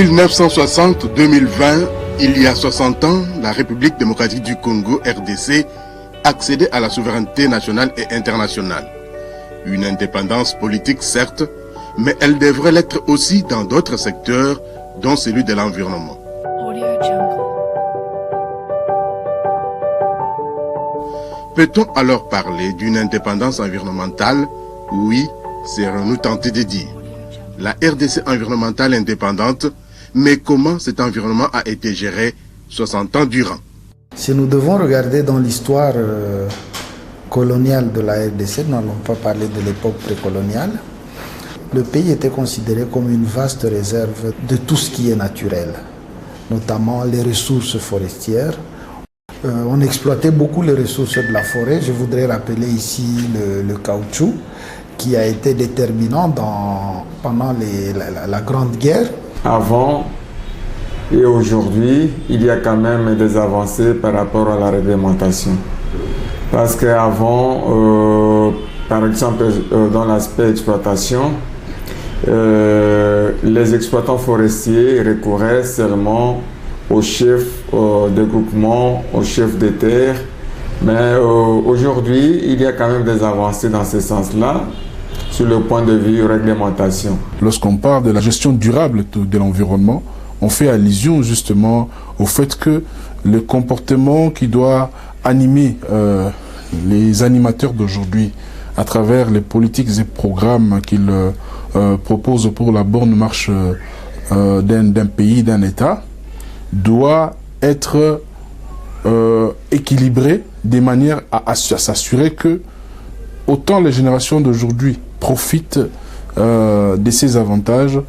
1960-2020, il y a 60 ans, la République démocratique du Congo, RDC, accédait à la souveraineté nationale et internationale. Une indépendance politique, certes, mais elle devrait l'être aussi dans d'autres secteurs, dont celui de l'environnement. Peut-on alors parler d'une indépendance environnementale? Oui, serons-nous tentés de dire. La RDC environnementale indépendante, mais comment cet environnement a été géré 60 ans durant? Si nous devons regarder dans l'histoire coloniale de la RDC, nous n'allons pas parler de l'époque précoloniale, le pays était considéré comme une vaste réserve de tout ce qui est naturel, notamment les ressources forestières. On exploitait beaucoup les ressources de la forêt. Je voudrais rappeler ici le caoutchouc, qui a été déterminant pendant la Grande Guerre. Avant et aujourd'hui, il y a quand même des avancées par rapport à la réglementation. Parce qu'avant, par exemple, dans l'aspect exploitation, les exploitants forestiers recouraient seulement aux chefs de groupement, aux chefs de terre. Mais aujourd'hui, il y a quand même des avancées dans ce sens-là, sur le point de vue réglementation. Lorsqu'on parle de la gestion durable de l'environnement, on fait allusion justement au fait que le comportement qui doit animer les animateurs d'aujourd'hui à travers les politiques et programmes qu'ils proposent pour la bonne marche d'un pays, d'un État, doit être équilibré de manière à s'assurer que autant les générations d'aujourd'hui profitent de ces avantages,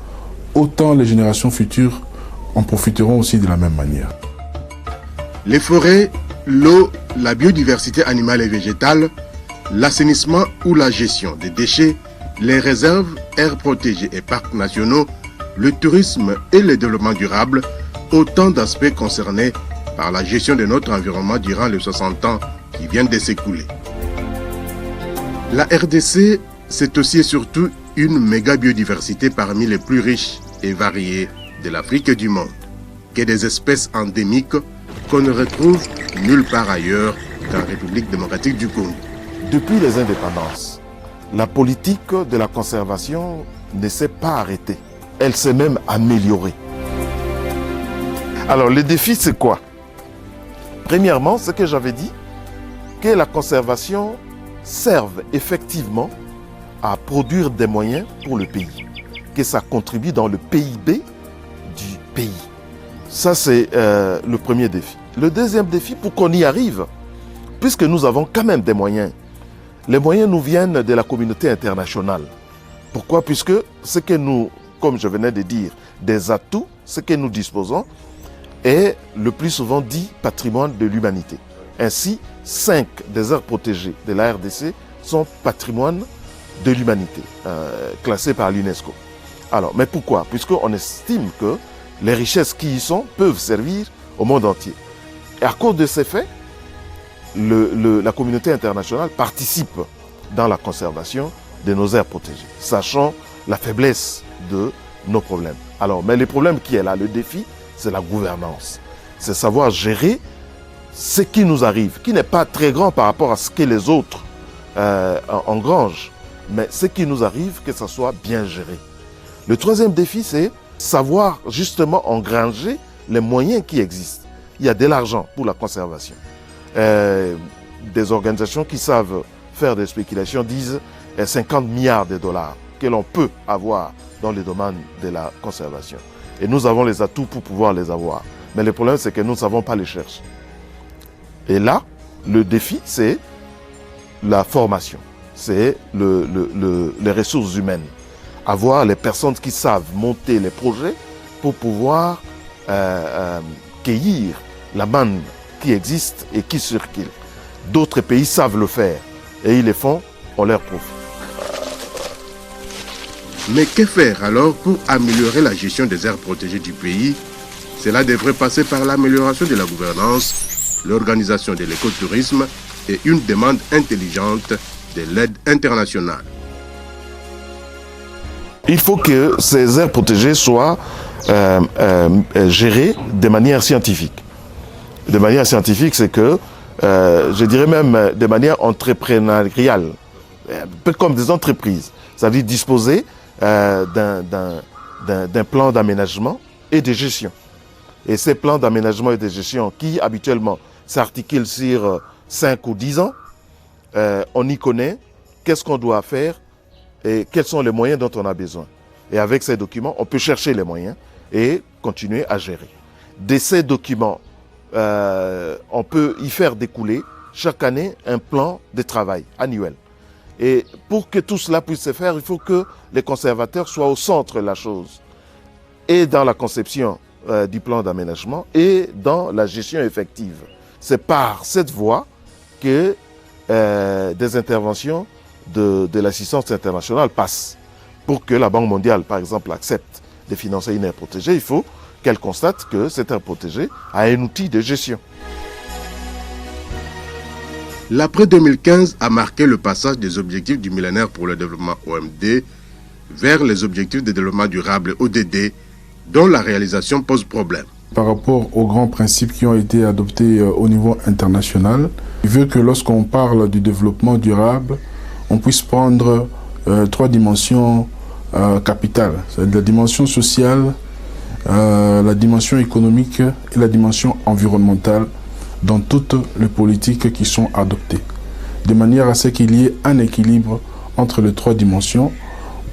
autant les générations futures en profiteront aussi de la même manière. Les forêts, l'eau, la biodiversité animale et végétale, l'assainissement ou la gestion des déchets, les réserves, aires protégées et parcs nationaux, le tourisme et le développement durable, autant d'aspects concernés par la gestion de notre environnement durant les 60 ans qui viennent de s'écouler. La RDC, c'est aussi et surtout une méga biodiversité parmi les plus riches et variées de l'Afrique et du monde, que des espèces endémiques qu'on ne retrouve nulle part ailleurs qu'en République démocratique du Congo. Depuis les indépendances, la politique de la conservation ne s'est pas arrêtée. Elle s'est même améliorée. Alors, le défi, c'est quoi? Premièrement, ce que j'avais dit, que la conservation serve effectivement à produire des moyens pour le pays, que ça contribue dans le PIB du pays. Ça, c'est le premier défi. Le deuxième défi, pour qu'on y arrive, puisque nous avons quand même des moyens, les moyens nous viennent de la communauté internationale. Pourquoi? Puisque ce que nous, comme je venais de dire, des atouts, ce que nous disposons, est le plus souvent dit patrimoine de l'humanité. Ainsi, 5 des aires protégées de la RDC sont patrimoine de l'humanité, classés par l'UNESCO. Alors, mais pourquoi? Puisqu'on estime que les richesses qui y sont peuvent servir au monde entier. Et à cause de ces faits, la communauté internationale participe dans la conservation de nos aires protégées, sachant la faiblesse de nos problèmes. Alors, mais le problème qui est là, le défi, c'est la gouvernance. C'est savoir gérer ce qui nous arrive, qui n'est pas très grand par rapport à ce que les autres engrangent, mais ce qui nous arrive, que ça soit bien géré. Le troisième défi, c'est savoir justement engranger les moyens qui existent. Il y a de l'argent pour la conservation. Des organisations qui savent faire des spéculations disent 50 milliards de dollars que l'on peut avoir dans le domaine de la conservation. Et nous avons les atouts pour pouvoir les avoir. Mais le problème, c'est que nous ne savons pas les chercher. Et là, le défi, c'est la formation. C'est les ressources humaines. Avoir les personnes qui savent monter les projets pour pouvoir cueillir la manne qui existe et qui circule. D'autres pays savent le faire et ils le font au leur profit. Mais que faire alors pour améliorer la gestion des aires protégées du pays? Cela devrait passer par l'amélioration de la gouvernance, l'organisation de l'écotourisme et une demande intelligente de l'aide internationale. Il faut que ces aires protégées soient gérés de manière scientifique. De manière scientifique, c'est que, je dirais même de manière entrepreneuriale, un peu comme des entreprises, c'est-à-dire disposer d'un plan d'aménagement et de gestion. Et ces plans d'aménagement et de gestion qui habituellement s'articulent sur 5 ou 10 ans, on y connaît qu'est-ce qu'on doit faire et quels sont les moyens dont on a besoin. Et avec ces documents, on peut chercher les moyens et continuer à gérer. De ces documents, on peut y faire découler chaque année un plan de travail annuel. Et pour que tout cela puisse se faire, il faut que les conservateurs soient au centre de la chose, et dans la conception du plan d'aménagement et dans la gestion effective. C'est par cette voie que des interventions de l'assistance internationale passent. Pour que la Banque mondiale, par exemple, accepte de financer une aire protégée, il faut qu'elle constate que cette aire protégée a un outil de gestion. L'après 2015 a marqué le passage des objectifs du millénaire pour le développement OMD vers les objectifs de développement durable ODD, dont la réalisation pose problème. Par rapport aux grands principes qui ont été adoptés au niveau international, il veut que lorsqu'on parle du développement durable, on puisse prendre 3 dimensions capitales. C'est la dimension sociale, la dimension économique et la dimension environnementale dans toutes les politiques qui sont adoptées, de manière à ce qu'il y ait un équilibre entre les 3 dimensions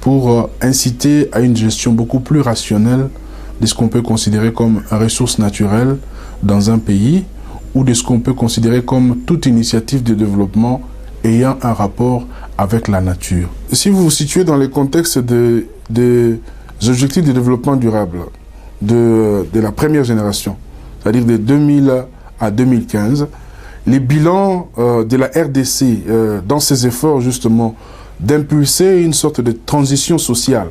pour inciter à une gestion beaucoup plus rationnelle de ce qu'on peut considérer comme ressources naturelles dans un pays ou de ce qu'on peut considérer comme toute initiative de développement ayant un rapport avec la nature. Si vous vous situez dans le contexte des objectifs de développement durable de la première génération, c'est-à-dire de 2000 à 2015, les bilans de la RDC dans ses efforts justement d'impulser une sorte de transition sociale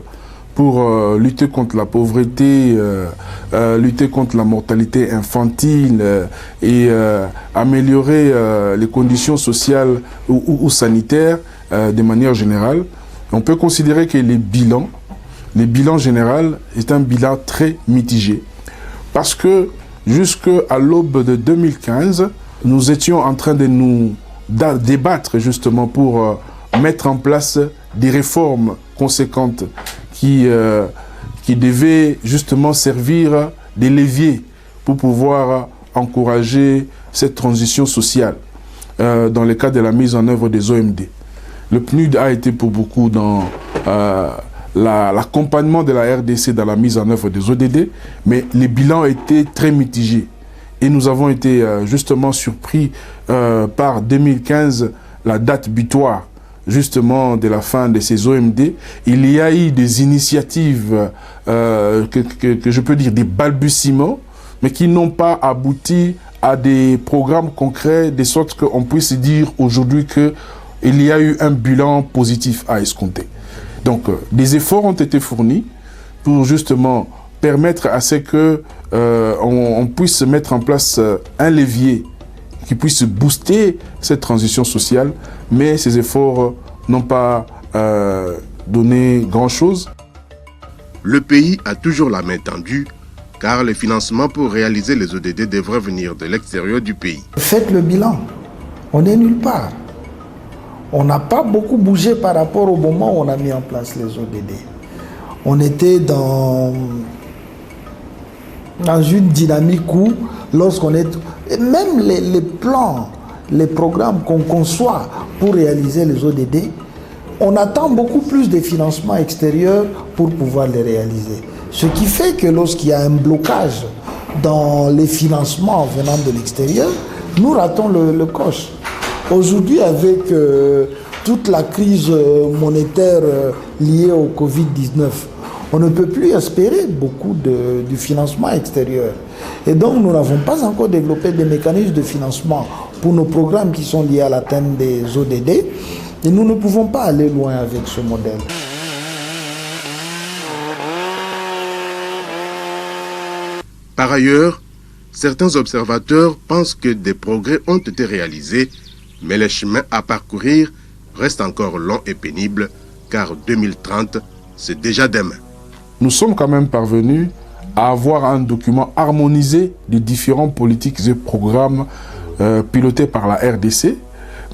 pour lutter contre la pauvreté, lutter contre la mortalité infantile et améliorer les conditions sociales ou sanitaires de manière générale, on peut considérer que les bilans généraux est un bilan très mitigé. Parce que jusqu'à l'aube de 2015, nous étions en train de nous débattre justement pour mettre en place des réformes conséquentes qui devaient justement servir des leviers pour pouvoir encourager cette transition sociale dans le cadre de la mise en œuvre des OMD. Le PNUD a été pour beaucoup dans l'accompagnement de la RDC dans la mise en œuvre des ODD, mais les bilans étaient très mitigés. Et nous avons été justement surpris par 2015, la date butoir justement de la fin de ces OMD. Il y a eu des initiatives que je peux dire des balbutiements, mais qui n'ont pas abouti à des programmes concrets, de sorte qu'on puisse dire aujourd'hui qu'il y a eu un bilan positif à escompter. Donc, des efforts ont été fournis pour justement permettre à ce que on puisse mettre en place un levier qui puisse booster cette transition sociale, mais ces efforts n'ont pas donné grand-chose. Le pays a toujours la main tendue, car les financements pour réaliser les ODD devraient venir de l'extérieur du pays. Faites le bilan, on n'est nulle part. On n'a pas beaucoup bougé par rapport au moment où on a mis en place les ODD. On était dans une dynamique où, lorsqu'on est... Et même les plans, les programmes qu'on conçoit pour réaliser les ODD, on attend beaucoup plus de financements extérieurs pour pouvoir les réaliser. Ce qui fait que lorsqu'il y a un blocage dans les financements venant de l'extérieur, nous ratons le coche. Aujourd'hui, avec toute la crise monétaire liée au Covid-19, on ne peut plus espérer beaucoup du financement extérieur. Et donc, nous n'avons pas encore développé des mécanismes de financement pour nos programmes qui sont liés à l'atteinte des ODD. Et nous ne pouvons pas aller loin avec ce modèle. Par ailleurs, certains observateurs pensent que des progrès ont été réalisés, mais les chemins à parcourir restent encore longs et pénibles, car 2030, c'est déjà demain. Nous sommes quand même parvenus à avoir un document harmonisé des différentes politiques et programmes pilotés par la RDC.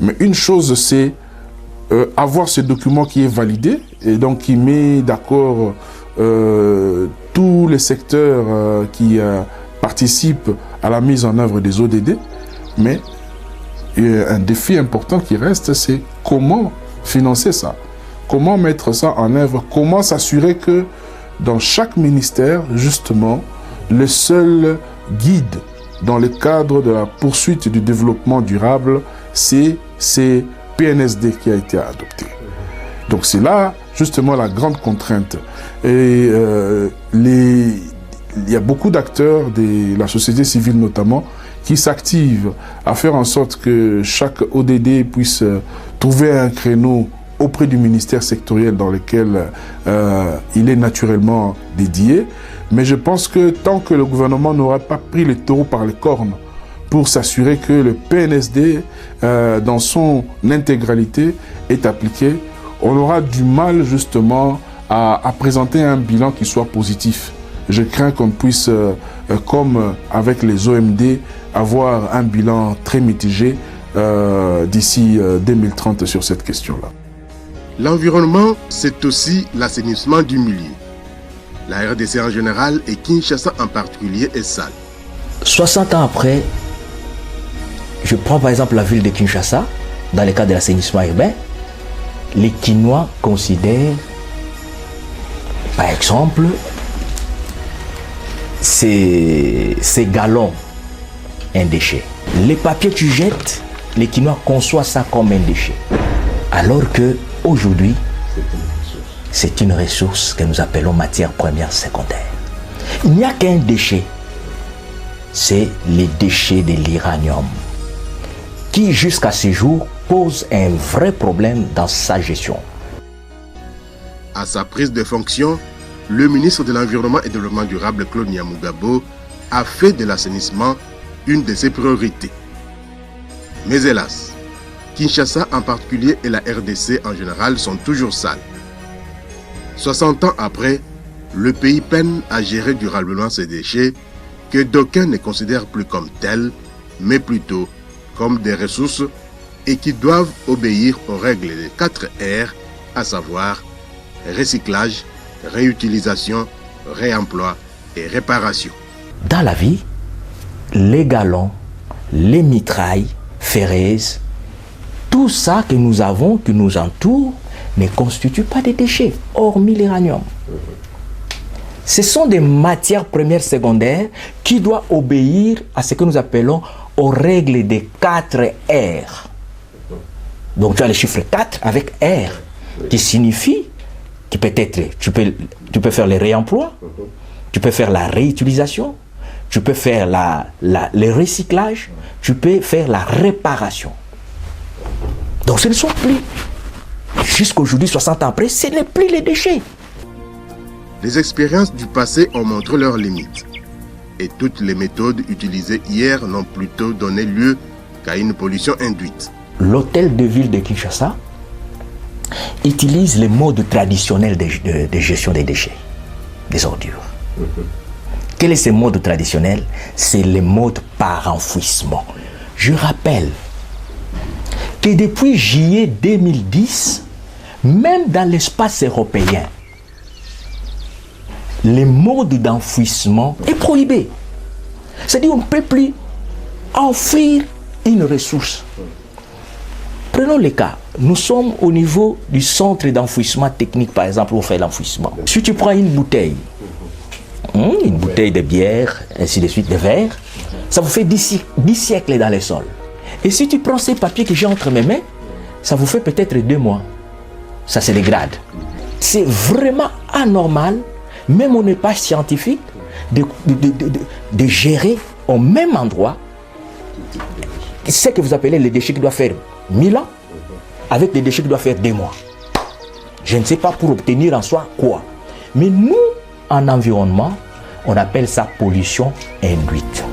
Mais une chose, c'est avoir ce document qui est validé et donc qui met d'accord tous les secteurs qui participent à la mise en œuvre des ODD. Mais un défi important qui reste, c'est comment financer ça, comment mettre ça en œuvre, comment s'assurer que dans chaque ministère, justement, le seul guide dans le cadre de la poursuite du développement durable, c'est PNSD qui a été adopté. Donc c'est là, justement, la grande contrainte. Et il y a beaucoup d'acteurs de la société civile notamment qui s'activent à faire en sorte que chaque ODD puisse trouver un créneau auprès du ministère sectoriel dans lequel il est naturellement dédié. Mais je pense que tant que le gouvernement n'aura pas pris le taureau par les cornes pour s'assurer que le PNSD, dans son intégralité, est appliqué, on aura du mal justement à présenter un bilan qui soit positif. Je crains qu'on puisse, comme avec les OMD, avoir un bilan très mitigé d'ici 2030 sur cette question-là. L'environnement, c'est aussi l'assainissement du milieu. La RDC en général et Kinshasa en particulier est sale. 60 ans après, je prends par exemple la ville de Kinshasa, dans le cas de l'assainissement urbain, les Kinois considèrent, par exemple, ces galons un déchet. Les papiers que tu jettes, les Kinois conçoivent ça comme un déchet. Alors que aujourd'hui, c'est une ressource que nous appelons matière première secondaire. Il n'y a qu'un déchet, c'est les déchets de l'uranium, qui jusqu'à ce jour pose un vrai problème dans sa gestion. À sa prise de fonction, le ministre de l'Environnement et du Développement durable, Claude Nyamugabo, a fait de l'assainissement une de ses priorités. Mais hélas, Kinshasa en particulier et la RDC en général sont toujours sales. 60 ans après, le pays peine à gérer durablement ces déchets que d'aucuns ne considèrent plus comme tels, mais plutôt comme des ressources et qui doivent obéir aux règles des 4 R, à savoir recyclage, réutilisation, réemploi et réparation. Dans la vie, les galons, les mitrailles, ferraises, tout ça que nous avons, qui nous entoure, ne constitue pas des déchets, hormis l'uranium. Ce sont des matières premières secondaires qui doivent obéir à ce que nous appelons aux règles des 4 R. Donc tu as le chiffre 4 avec R, qui signifie que peut-être tu peux faire le réemploi, tu peux faire la réutilisation, tu peux faire le recyclage, tu peux faire la réparation. Donc ce ne sont plus, jusqu'à aujourd'hui, 60 ans après, ce n'est plus les déchets. Les expériences du passé ont montré leurs limites. Et toutes les méthodes utilisées hier n'ont plutôt donné lieu qu'à une pollution induite. L'hôtel de ville de Kinshasa utilise les modes traditionnels de gestion des déchets, des ordures. Quel est ce mode traditionnel? C'est le mode par enfouissement. Je rappelle que depuis juillet 2010, même dans l'espace européen, le mode d'enfouissement est prohibé. C'est-à-dire qu'on ne peut plus enfouir une ressource. Prenons le cas, nous sommes au niveau du centre d'enfouissement technique, par exemple, où on fait l'enfouissement. Si tu prends une bouteille de bière, ainsi de suite, de verre, ça vous fait 10 siècles dans le sol. Et si tu prends ces papiers que j'ai entre mes mains, ça vous fait peut-être 2 mois. Ça se dégrade. C'est vraiment anormal, même on n'est pas scientifique, de gérer au même endroit ce que vous appelez les déchets qui doivent faire 1000 ans avec des déchets qui doivent faire 2 mois. Je ne sais pas pour obtenir en soi quoi. Mais nous, en environnement, on appelle ça pollution induite.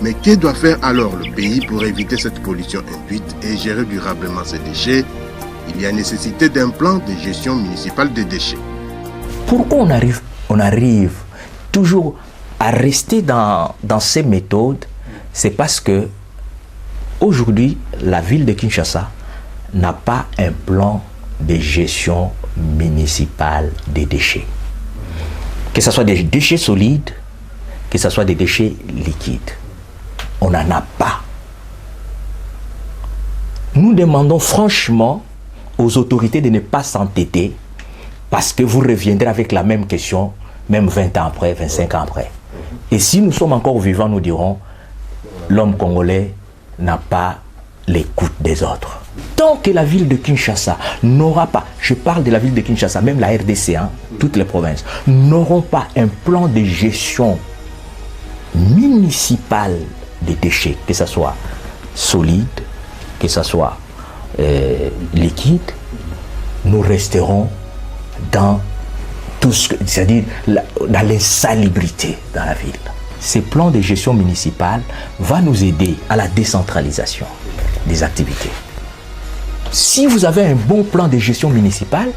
Mais que doit faire alors le pays pour éviter cette pollution induite et gérer durablement ces déchets? Il y a nécessité d'un plan de gestion municipale des déchets. Pourquoi on arrive toujours à rester dans ces méthodes, c'est parce que aujourd'hui, la ville de Kinshasa n'a pas un plan de gestion municipale des déchets. Que ce soit des déchets solides, que ce soit des déchets liquides. On n'en a pas. Nous demandons franchement aux autorités de ne pas s'entêter parce que vous reviendrez avec la même question, même 20 ans après, 25 ans après. Et si nous sommes encore vivants, nous dirons, l'homme congolais n'a pas l'écoute des autres. Tant que la ville de Kinshasa n'aura pas, je parle de la ville de Kinshasa, même la RDC, toutes les provinces, n'auront pas un plan de gestion municipale des déchets, que ce soit solide, que ce soit liquide, nous resterons dans tout ce que, c'est-à-dire dans l'insalubrité dans la ville. Ce plan de gestion municipale va nous aider à la décentralisation des activités. Si vous avez un bon plan de gestion municipale,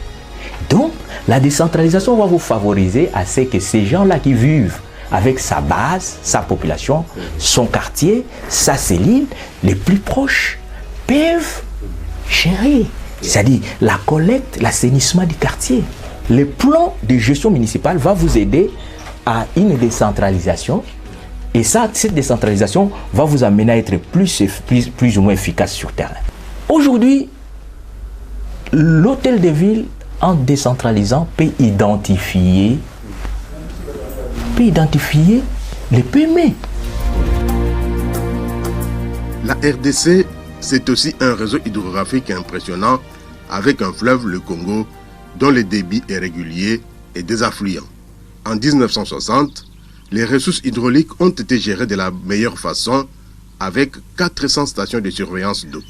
donc la décentralisation va vous favoriser à ce que ces gens-là qui vivent avec sa base, sa population, son quartier, sa cellule, les plus proches, peuvent gérer. C'est-à-dire la collecte, l'assainissement du quartier. Le plan de gestion municipale va vous aider à une décentralisation. Et ça, cette décentralisation va vous amener à être plus ou moins efficace sur terrain. Aujourd'hui, l'hôtel de ville, en décentralisant, peut identifier les PME. La RDC, c'est aussi un réseau hydrographique impressionnant avec un fleuve, le Congo, dont le débit est régulier et désaffluent. En 1960, les ressources hydrauliques ont été gérées de la meilleure façon avec 400 stations de surveillance d'eau.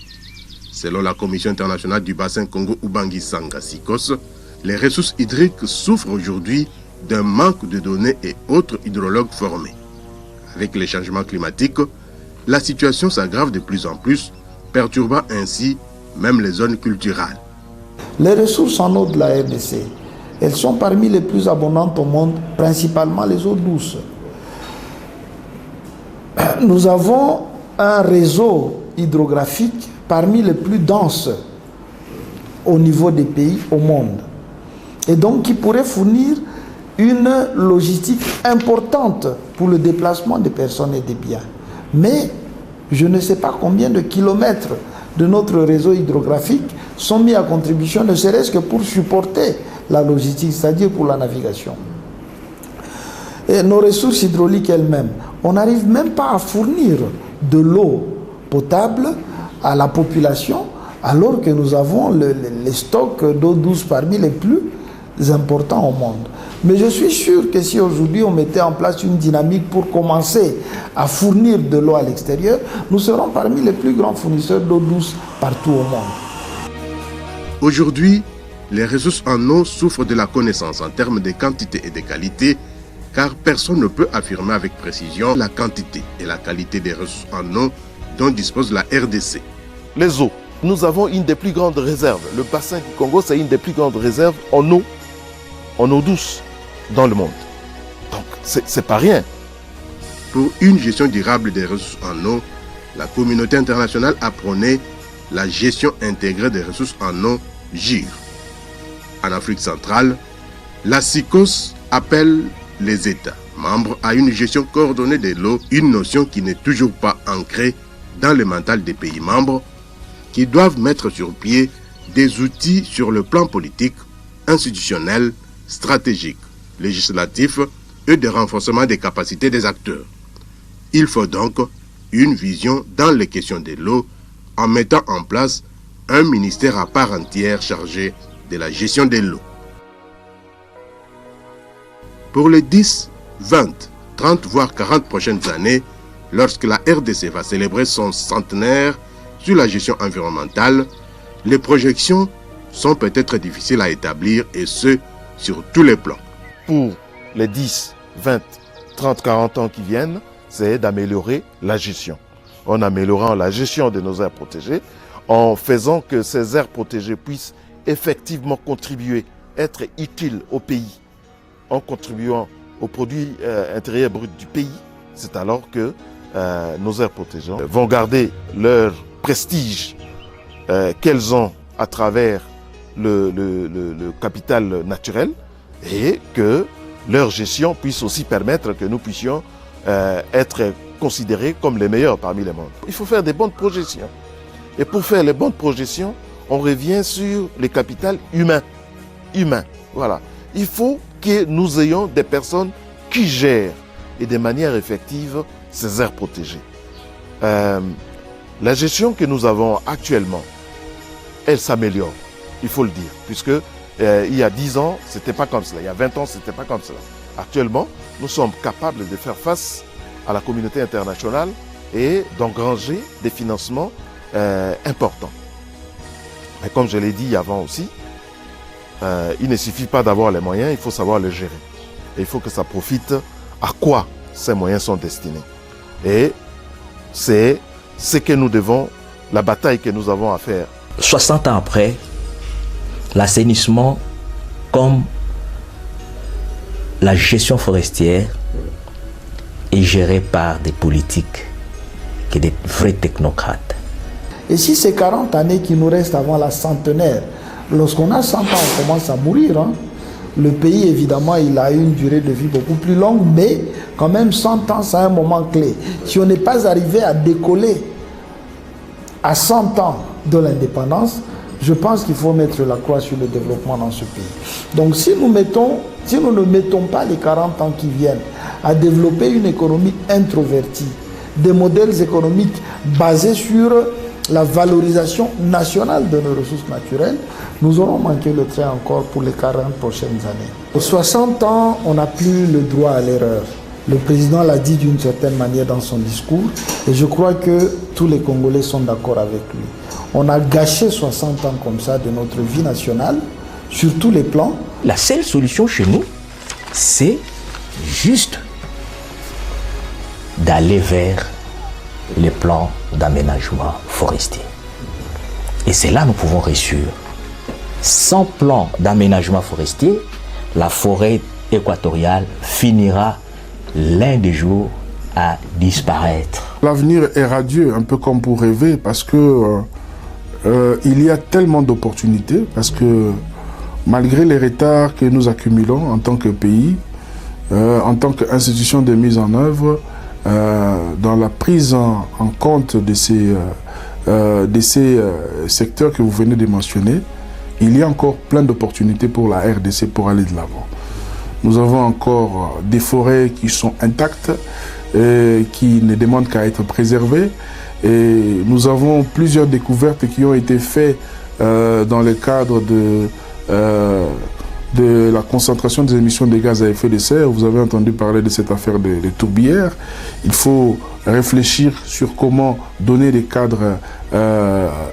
Selon la Commission internationale du bassin Congo-Ubangi-Sanga SICOS, les ressources hydriques souffrent aujourd'hui d'un manque de données et autres hydrologues formés. Avec les changements climatiques, la situation s'aggrave de plus en plus, perturbant ainsi même les zones culturelles. Les ressources en eau de la RDC, elles sont parmi les plus abondantes au monde, principalement les eaux douces. Nous avons un réseau hydrographique parmi les plus denses au niveau des pays au monde. Et donc qui pourrait fournir une logistique importante pour le déplacement des personnes et des biens. Mais je ne sais pas combien de kilomètres de notre réseau hydrographique sont mis à contribution, ne serait-ce que pour supporter la logistique, c'est-à-dire pour la navigation. Et nos ressources hydrauliques elles-mêmes, on n'arrive même pas à fournir de l'eau potable à la population, alors que nous avons les stocks d'eau douce parmi les plus importants au monde. Mais je suis sûr que si aujourd'hui on mettait en place une dynamique pour commencer à fournir de l'eau à l'extérieur, nous serons parmi les plus grands fournisseurs d'eau douce partout au monde. Aujourd'hui, les ressources en eau souffrent de la connaissance en termes de quantité et de qualité, car personne ne peut affirmer avec précision la quantité et la qualité des ressources en eau dont dispose la RDC. Les eaux. Nous avons une des plus grandes réserves. Le bassin du Congo, c'est une des plus grandes réserves en eau douce dans le monde. Donc, c'est pas rien. Pour une gestion durable des ressources en eau, la communauté internationale a prôné la gestion intégrée des ressources en eau, GIR. En Afrique centrale, la SICOS appelle les États membres à une gestion coordonnée de l'eau, une notion qui n'est toujours pas ancrée dans le mental des pays membres, qui doivent mettre sur pied des outils sur le plan politique, institutionnel, stratégique, législatif et de renforcement des capacités des acteurs. Il faut donc une vision dans les questions de l'eau en mettant en place un ministère à part entière chargé de la gestion de l'eau. Pour les 10, 20, 30 voire 40 prochaines années, lorsque la RDC va célébrer son centenaire sur la gestion environnementale, les projections sont peut-être difficiles à établir et ce, sur tous les plans. Pour les 10, 20, 30, 40 ans qui viennent, c'est d'améliorer la gestion. En améliorant la gestion de nos aires protégées, en faisant que ces aires protégées puissent effectivement contribuer, être utiles au pays, en contribuant au produit intérieur brut du pays, c'est alors que nos aires protégées vont garder leur prestige qu'elles ont à travers le capital naturel et que leur gestion puisse aussi permettre que nous puissions être considérés comme les meilleurs parmi les mondes. Il faut faire des bonnes projections. Et pour faire les bonnes projections, on revient sur le capital humain. Voilà. Il faut que nous ayons des personnes qui gèrent et de manière effective ces aires protégées. La gestion que nous avons actuellement, elle s'améliore, il faut le dire, puisque il y a 10 ans, ce n'était pas comme cela. Il y a 20 ans, ce n'était pas comme cela. Actuellement, nous sommes capables de faire face à la communauté internationale et d'engranger des financements importants. Mais comme je l'ai dit avant aussi, il ne suffit pas d'avoir les moyens, il faut savoir les gérer. Et il faut que ça profite à quoi ces moyens sont destinés. Et c'est ce que nous devons, la bataille que nous avons à faire. 60 ans après, l'assainissement comme la gestion forestière est gérée par des politiques et des vrais technocrates. Et si c'est 40 années qui nous restent avant la centenaire, lorsqu'on a 100 ans, on commence à mourir. Le pays, évidemment, il a une durée de vie beaucoup plus longue, mais quand même 100 ans, c'est un moment clé. Si on n'est pas arrivé à décoller à 100 ans de l'indépendance, je pense qu'il faut mettre la croix sur le développement dans ce pays. Donc si nous ne mettons pas les 40 ans qui viennent à développer une économie introvertie, des modèles économiques basés sur la valorisation nationale de nos ressources naturelles, nous aurons manqué le train encore pour les 40 prochaines années. Aux 60 ans, on n'a plus le droit à l'erreur. Le président l'a dit d'une certaine manière dans son discours et je crois que tous les Congolais sont d'accord avec lui. On a gâché 60 ans comme ça de notre vie nationale sur tous les plans. La seule solution chez nous, c'est juste d'aller vers les plans d'aménagement forestier. Et c'est là que nous pouvons réussir. Sans plan d'aménagement forestier, la forêt équatoriale finira l'un des jours à disparaître. L'avenir est radieux, un peu comme pour rêver, parce que il y a tellement d'opportunités, parce que malgré les retards que nous accumulons en tant que pays, en tant qu'institution de mise en œuvre, dans la prise en compte de ces secteurs que vous venez de mentionner, il y a encore plein d'opportunités pour la RDC pour aller de l'avant. Nous avons encore des forêts qui sont intactes, qui ne demandent qu'à être préservées. Et nous avons plusieurs découvertes qui ont été faites dans le cadre de la concentration des émissions de gaz à effet de serre. Vous avez entendu parler de cette affaire des tourbières. Il faut réfléchir sur comment donner des cadres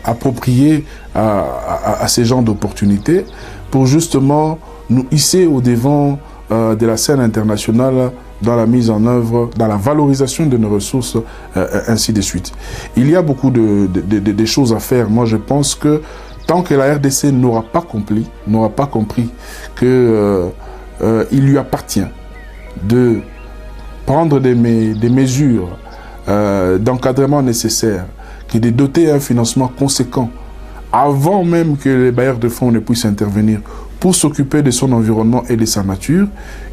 appropriés à ces genres d'opportunités pour justement nous hisser au devant de la scène internationale dans la mise en œuvre, dans la valorisation de nos ressources, ainsi de suite. Il y a beaucoup de choses à faire. Moi, je pense que tant que la RDC n'aura pas compris que il lui appartient de prendre des mesures d'encadrement nécessaires, qui de doter un financement conséquent avant même que les bailleurs de fonds ne puissent intervenir pour s'occuper de son environnement et de sa nature,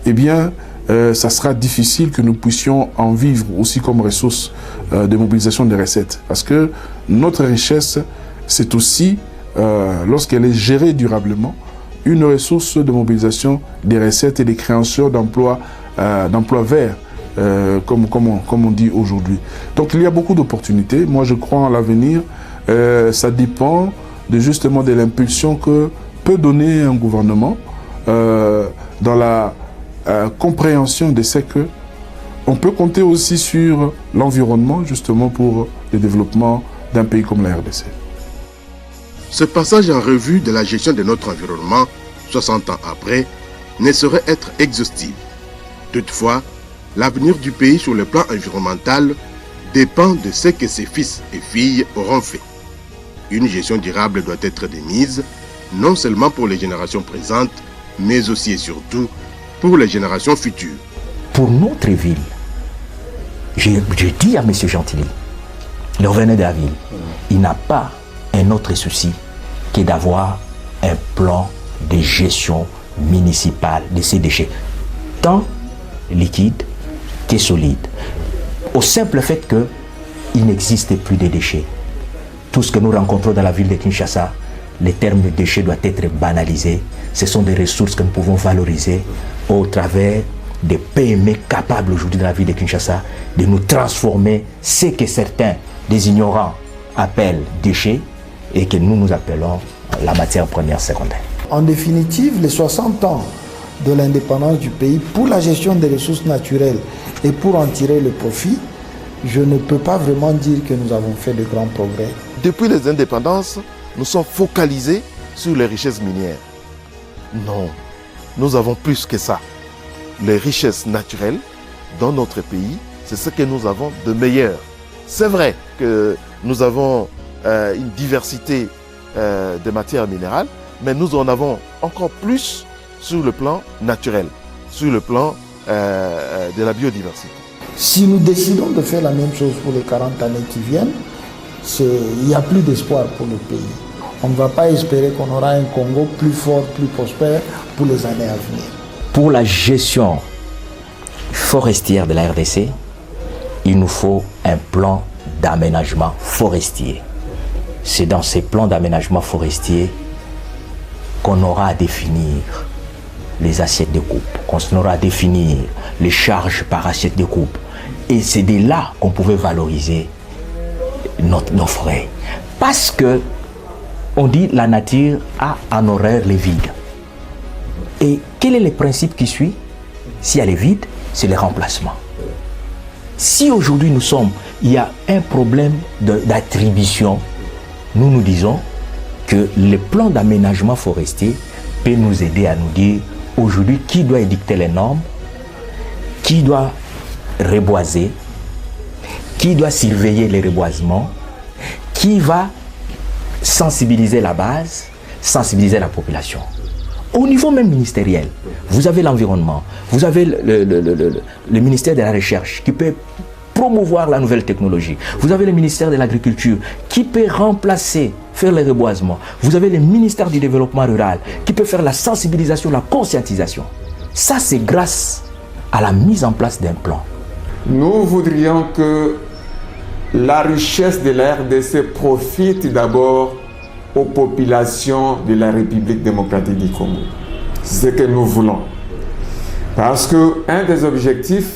eh bien, ça sera difficile que nous puissions en vivre aussi comme ressource de mobilisation des recettes. Parce que notre richesse, c'est aussi, lorsqu'elle est gérée durablement, une ressource de mobilisation des recettes et des créations d'emplois verts, comme on dit aujourd'hui. Donc il y a beaucoup d'opportunités. Moi, je crois en l'avenir. Ça dépend justement de l'impulsion que peut donner un gouvernement dans la compréhension de ce que on peut compter aussi sur l'environnement justement pour le développement d'un pays comme la RDC. Ce passage en revue de la gestion de notre environnement, 60 ans après, ne saurait être exhaustif. Toutefois, l'avenir du pays sur le plan environnemental dépend de ce que ses fils et filles auront fait. Une gestion durable doit être démise, non seulement pour les générations présentes, mais aussi et surtout pour les générations futures. pour notre ville, je dis à M. Gentilly, le gouverneur de la ville, il n'a pas un autre souci que d'avoir un plan de gestion municipale de ces déchets, tant liquides que solides. Au simple fait qu'il n'existe plus de déchets. Tout ce que nous rencontrons dans la ville de Kinshasa, les termes de déchets doivent être banalisés. Ce sont des ressources que nous pouvons valoriser au travers des PME capables aujourd'hui dans la ville de Kinshasa de nous transformer ce que certains des ignorants appellent déchets et que nous appelons la matière première secondaire. En définitive, les 60 ans de l'indépendance du pays pour la gestion des ressources naturelles et pour en tirer le profit, je ne peux pas vraiment dire que nous avons fait de grands progrès. Depuis les indépendances, nous sommes focalisés sur les richesses minières. Non, nous avons plus que ça. Les richesses naturelles dans notre pays, c'est ce que nous avons de meilleur. C'est vrai que nous avons une diversité de matières minérales, mais nous en avons encore plus sur le plan naturel, sur le plan de la biodiversité. Si nous décidons de faire la même chose pour les 40 années qui viennent, il n'y a plus d'espoir pour le pays. On ne va pas espérer qu'on aura un Congo plus fort, plus prospère pour les années à venir. Pour la gestion forestière de la RDC, il nous faut un plan d'aménagement forestier. C'est dans ces plans d'aménagement forestier qu'on aura à définir les assiettes de coupe, qu'on aura à définir les charges par assiette de coupe. Et c'est de là qu'on pouvait valoriser nos forêts. Parce que on dit la nature a en horreur les vides. Et quel est le principe qui suit? Si elle est vide, c'est le remplacement. Si aujourd'hui il y a un problème d'attribution, nous disons que le plan d'aménagement forestier peut nous aider à nous dire aujourd'hui qui doit édicter les normes, qui doit reboiser, qui doit surveiller les reboisements, qui va sensibiliser la base, sensibiliser la population. Au niveau même ministériel, vous avez l'environnement, vous avez le ministère de la Recherche qui peut promouvoir la nouvelle technologie. Vous avez le ministère de l'Agriculture qui peut remplacer, faire le reboisement. Vous avez le ministère du Développement rural qui peut faire la sensibilisation, la conscientisation. Ça, c'est grâce à la mise en place d'un plan. Nous voudrions que la richesse de la RDC profite d'abord aux populations de la République démocratique du Congo. C'est ce que nous voulons. Parce qu'un des objectifs,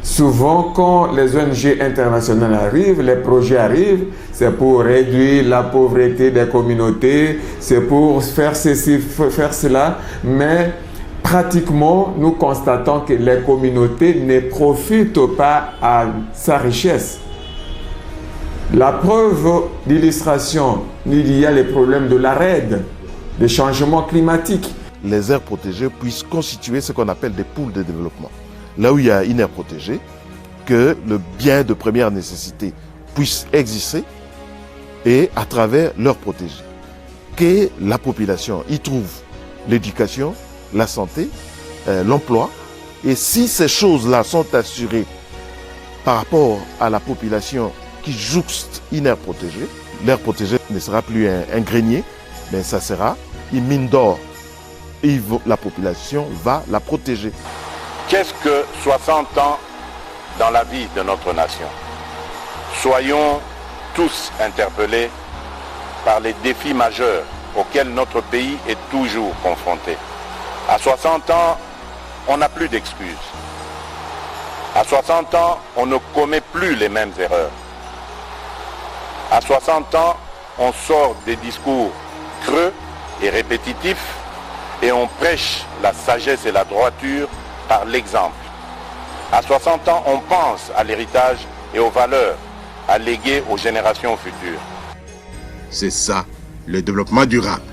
souvent quand les ONG internationales arrivent, les projets arrivent, c'est pour réduire la pauvreté des communautés, c'est pour faire ceci, faire cela, mais pratiquement, nous constatons que les communautés ne profitent pas à sa richesse. La preuve d'illustration, il y a les problèmes de la RED, des changements climatiques. Les aires protégées puissent constituer ce qu'on appelle des pôles de développement. Là où il y a une aire protégée, que le bien de première nécessité puisse exister et à travers leur protégé. Que la population y trouve l'éducation, la santé, l'emploi. Et si ces choses-là sont assurées par rapport à la population qui jouxte une aire protégée, l'aire protégée ne sera plus un grenier, mais ça sera une mine d'or. Et la population va la protéger. Qu'est-ce que 60 ans dans la vie de notre nation? Soyons tous interpellés par les défis majeurs auxquels notre pays est toujours confronté. À 60 ans, on n'a plus d'excuses. À 60 ans, on ne commet plus les mêmes erreurs. À 60 ans, on sort des discours creux et répétitifs et on prêche la sagesse et la droiture par l'exemple. À 60 ans, on pense à l'héritage et aux valeurs à léguer aux générations futures. C'est ça, le développement durable.